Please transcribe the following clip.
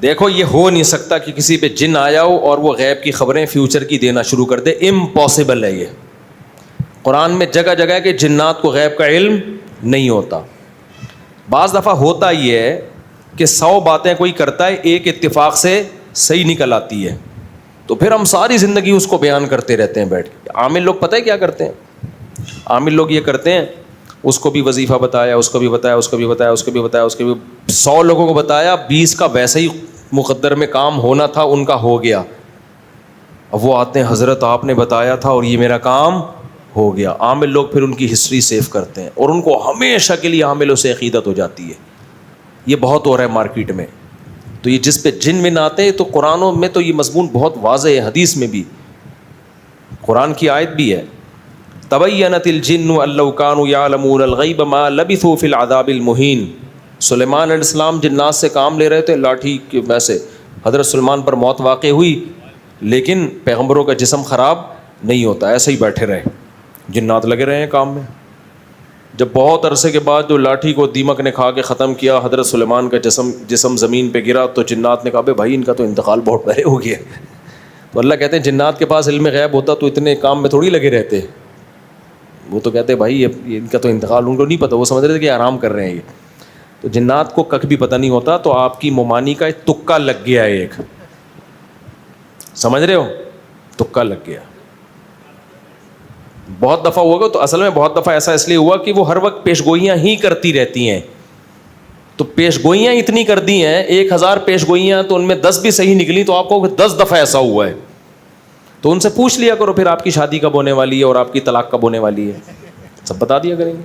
دیکھو یہ ہو نہیں سکتا کہ کسی پہ جن آیا ہو اور وہ غیب کی خبریں فیوچر کی دینا شروع کر دے. امپاسبل ہے یہ. قرآن میں جگہ جگہ کہ جنات کو غیب کا علم نہیں ہوتا. بعض دفعہ ہوتا یہ ہے کہ 100 باتیں کوئی کرتا ہے, ایک اتفاق سے صحیح نکل آتی ہے, تو پھر ہم ساری زندگی اس کو بیان کرتے رہتے ہیں بیٹھ کے. عامل لوگ پتہ ہے کیا کرتے ہیں؟ عامل لوگ یہ کرتے ہیں, اس کو بھی وظیفہ بتایا, اس کو بھی بتایا, اس کو بھی بتایا, اس کو بھی بتایا, اس کو بھی 100 لوگوں کو بتایا, 20 کا ویسے ہی مقدر میں کام ہونا تھا ان کا ہو گیا. اب وہ آتے ہیں, حضرت آپ نے بتایا تھا اور یہ میرا کام ہو گیا. عامل لوگ پھر ان کی ہسٹری سیو کرتے ہیں اور ان کو ہمیشہ کے لیے عاملوں سے عقیدت ہو جاتی ہے. یہ بہت ہو رہا ہے مارکیٹ میں. تو یہ جس پہ جن من آتے ہیں, تو قرآنوں میں تو یہ مضمون بہت واضح ہے, حدیث میں بھی, قرآن کی آیت بھی ہے. تبینت الجن ان لو کانوا یعلمون الغیب ما لبثوا فی العذاب المہین. سلیمان علیہ السلام جنات سے کام لے رہے تھے لاٹھی کے ویسے. حضرت سلیمان پر موت واقع ہوئی, لیکن پیغمبروں کا جسم خراب نہیں ہوتا, ایسے ہی بیٹھے رہے. جنات لگے رہے ہیں کام میں. جب بہت عرصے کے بعد جو لاٹھی کو دیمک نے کھا کے ختم کیا, حضرت سلیمان کا جسم زمین پہ گرا, تو جنات نے کہا بھائی ان کا تو انتقال بہت پہلے ہو گیا. تو اللہ کہتے ہیں جنات کے پاس علم غیب ہوتا تو اتنے کام میں تھوڑی لگے رہتے. وہ تو کہتے ہیں بھائی ان کا تو انتقال ان کو نہیں پتہ, وہ سمجھ رہے تھے کہ آرام کر رہے ہیں یہ. تو جنات کو کک بھی پتہ نہیں ہوتا. تو آپ کی ممانی کا ایک تکا لگ گیا ہے, ایک سمجھ رہے ہو, تکا لگ گیا. بہت دفعہ ہوا, تو اصل میں بہت دفعہ ایسا اس لیے ہوا کہ وہ ہر وقت پیشگوئیاں ہی کرتی رہتی ہیں. تو پیشگوئیاں اتنی کر دی ہیں, 1000 پیشگوئیاں, تو ان میں 10 بھی صحیح نکلی, تو آپ کو 10 دفعہ ایسا ہوا ہے. تو ان سے پوچھ لیا کرو پھر آپ کی شادی کب ہونے والی ہے اور آپ کی طلاق کب ہونے والی ہے, سب بتا دیا کریں گے.